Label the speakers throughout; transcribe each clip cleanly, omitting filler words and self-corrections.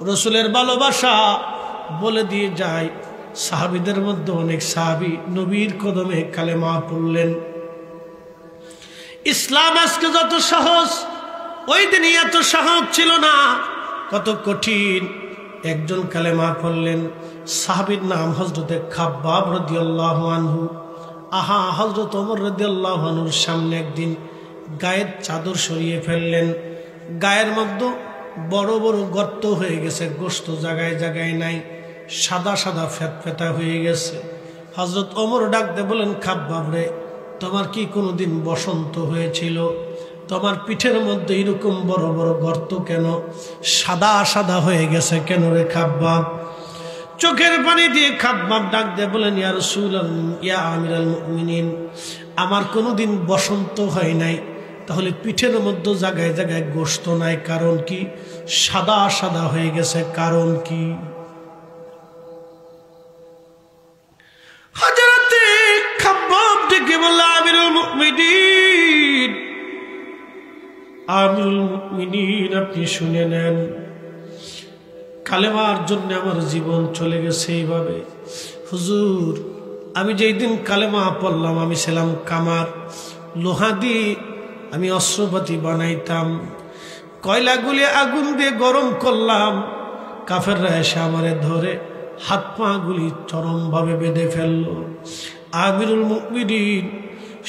Speaker 1: রসুলের ভালোবাসা বলে দিয়ে যায়। সাহাবীদের মধ্যে অনেক সাহাবী নবীর কদমে কালেমা পড়লেন। ইসলাম আজকে যত সহজ, ওই দিনে এত সহজ ছিল না, কত কঠিন। একজন কালেমা পড়লেন, সাহাবীর নাম হযরতে খাব্বাব রাদিয়াল্লাহু আনহু। আহা, হযরত ওমর রাদিয়াল্লাহু আনহুর সামনে একদিন গায়ের চাদর সরিয়ে ফেললেন। গায়ের মধ্যে বড় বড় গর্ত হয়ে গেছে, গোশত জায়গায় জায়গায় নাই, সাদা সাদা ফেতফেতা হয়ে গেছে। হযরত ওমর ডাকতে বলেন, খাব্বাব রে, তোমার কি কোনোদিন বসন্ত হয়েছিল? তোমার পিঠের মধ্যে এরকম বড় বড় গর্ত কেন, সাদা সাদা হয়ে গেছে কেন রে খাব্বাব? চোখের পানি দিয়ে খাব্বাব ডাক দিয়ে বলেন, ইয়া রাসূলুল্লাহ, ইয়া আমিরাল মুমিনিন, আমার কোনোদিন বসন্ত হয় নাই, তাহলে পিঠের মধ্যে জায়গায় জায়গায় গোশত নাই, কারণ কি? সাদা সাদা হয়ে গেছে, কারণ কি? হযরতে খাব্বাব ডেকে বলল, আমিরুল মুমিনিন, আমিরুল মুমিনিন, আপনি শুনে নেন, কালেমার জন্য আমার জীবন চলে গেছে এইভাবে। হুজুর, আমি যেই দিন কালেমা পড়লাম, আমি ছিলাম কামার, লোহা দিয়ে আমি অস্ত্রপাতি বানাইতাম, কয়লাগুলি আগুন দিয়ে গরম করলাম, কাফেররা এসে আমারে ধরে হাত পা গুলি চরমভাবে বেঁধে ফেলল। আমিরুল মুমিনিন,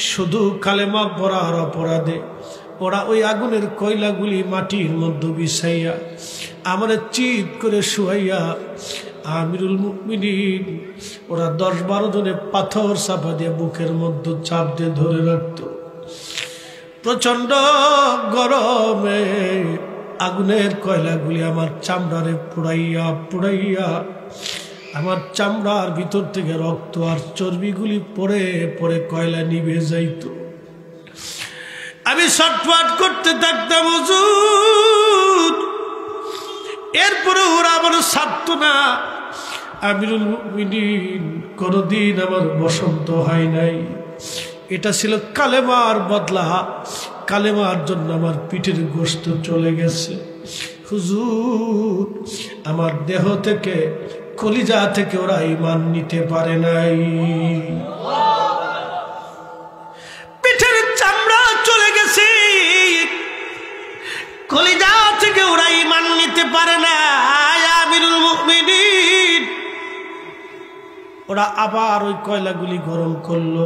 Speaker 1: শুধু কালেমা পড়ার অপরাধে ওরা ওই আগুনের কয়লাগুলি মাটির মধ্যে বিছাইয়া আমারে চিৎ করে শুয়াইয়া, আমিরুল মুমিনিন, ওরা 10-12 জনে পাথর চাপা দিয়ে বুকের মধ্যে চাপ দিয়ে ধরে রাখত। প্রচন্ড গরমে আগুনের কয়লাগুলি আমার চামড়ারে পুড়াইয়া পুড়াইয়া আমার চামড়ার ভিতর থেকে রক্ত আর চর্বিগুলি পড়ে পড়ে কয়লা নিভে যাইত। আমি ছটফট করতে থাকতাম, হুজুর, এরপরে ওরা আমার ছাড়তো না। আমিরুল মুমিনিন, কোনদিন আমার বসন্ত হয় নাই। এটা ছিল কালেমার বদলা, কালেমার জন্য আমার পিঠের গোশত চলে গেছে। হুজুর, আমার দেহ থেকে, কলিজা থেকে ওরা ঈমান নিতে পারে নাই। পিঠের চামড়া চলে গেছে, কলিজা থেকে ওরা ঈমান নিতে পারে না। আমিরুল মুমিনিন, ওরা আবার ওই কয়লাগুলি গরম করলো,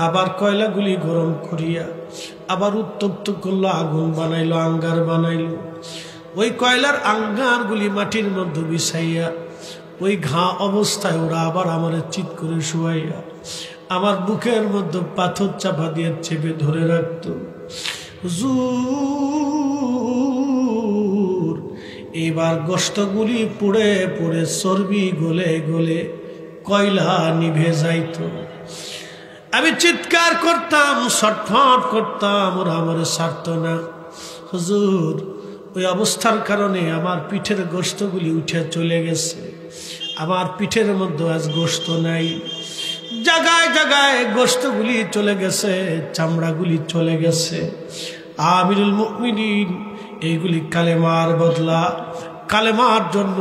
Speaker 1: আবার কয়লাগুলি গরম করিয়া আবার উত্তপ্ত করলো, আগুন বানাইলো, আঙ্গার বানাইলো। ওই কয়লার আঙ্গারগুলি মাটির মধ্যে বিছাইয়া ওই ঘা অবস্থায় ওরা আবার আমার চিৎ করে শুয়াইয়া আমার বুকের মধ্যে পাথর চাপা দিয়ে চেপে ধরে রাখত। হুজুর, এবার গোশতগুলি পুড়ে পুড়ে চর্বি গলে গলে কয়লা নিভে যাইত। আমি চিৎকার করতাম, ছটফট করতাম, ওরা আমার ছাড়ত না। হুজুর, ওই অবস্থার কারণে আমার পিঠের গোশতগুলি উঠে চলে গেছে, আমার পিঠের মধ্যে আজ গোশত নাই, জায়গায় জায়গায় গোশতগুলি চলে গেছে, চামড়াগুলি চলে গেছে। আমিরুল মুমিনিন, এইগুলি কালেমার বদলা, কালেমার জন্য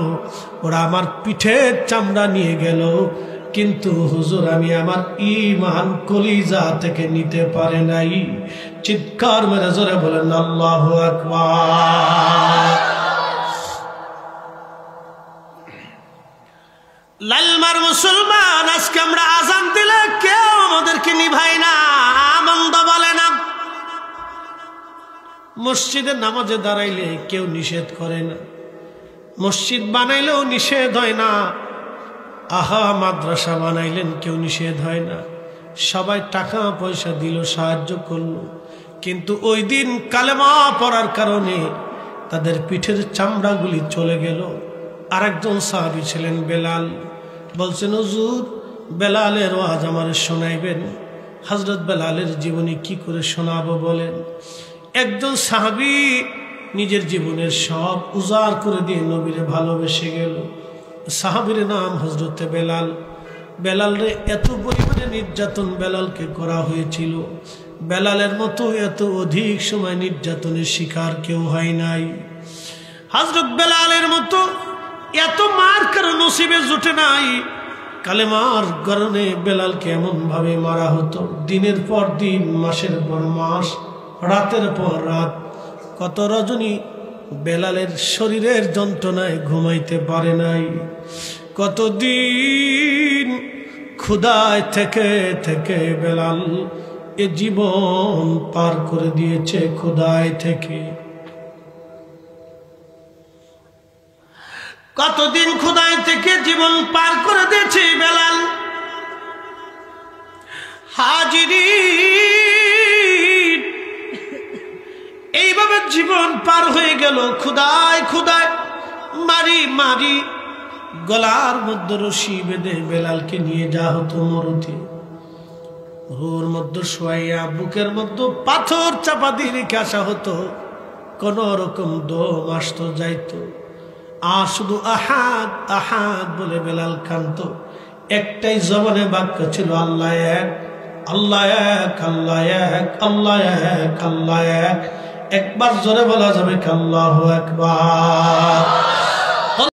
Speaker 1: ওরা আমার পিঠের চামড়া নিয়ে গেল, কিন্তু হুজুর আমি আমার ঈমান কলিজা থেকে নিতে পারে নাই। চিৎকার মেরে জোরে বলেন আল্লাহু আকবার। লালমার মুসলমান, আজকে আমরা আজান দিলে কেউ আমাদেরকে নিভাই না, আনন্দ বলে না। মসজিদে নামাজে দাঁড়াইলে কেউ নিষেধ করে না, মসজিদ বানাইলেও নিষেধ হয় না। আহা, মাদ্রাসা বানাইলেন, কেউ নিষেধ হয় না। সবাই টাকা পয়সা দিল, সাহায্য করলো, কিন্তু ওই দিন কালেমা পড়ার কারণে তাদের পিঠের চামড়াগুলি চলে গেল। আরেকজন সাহাবী ছিলেন বেলাল, বলছেন, হুজুর, বেলালের ওয়াজ আমার শোনাইবেন। হযরত বেলালের জীবনী কি করে শোনাবো বলেন? একজন সাহাবী নিজের জীবনের সব উজাড় করে দিয়ে নবীরে ভালোবেসে গেল। সাহাবীর নাম হযরতে বেলাল। বেলালরে এত পরিমাণে নির্যাতন বেলালকে করা হয়েছিল, বেলালের মতো এত অধিক সময় নির্যাতনের শিকার কেউ হয় নাই। হযরত বেলালের মতো এত মার কারো নসিবে জুটে নাই। কালেমার কারণে বেলালকে এমন ভাবে মারা হতো, দিনের পর দিন, মাসের পর মাস, রাতের পর রাত। কত রজনী বেলালের শরীরের যন্ত্রণায় ঘুমাইতে পারে নাই, কতদিন ক্ষুধায় থেকে থেকে বেলাল এ জীবন পার করে দিয়েছে, ক্ষুধায় থেকে। কতদিন ক্ষুধায় থেকে জীবন পার করে দিয়েছে বেলাল। হাজিরিন, এইভাবে জীবন পার হয়ে গেল ক্ষুধায় ক্ষুধায়, মারি মারি গলার মধ্যে রশি বেঁধে বেলালকে নিয়ে যা হতো মরুতে, রুর মধ্যে শোয়াইয়া বুকের মধ্যে পাথর চাপা দিয়ে রেখে আসা হতো। কোন রকম দম আসতো যাইতো, আর শুধু আহাদ আহাদ বলে বেলাল কাঁদতো। একটাই জবানে বাক্য ছিল, আল্লাহ এক, আল্লাহ এক, আল্লাহ এক, আল্লাহ এক, আল্লাহ এক। একবার জোরে বলা যাবে আল্লাহু আকবার।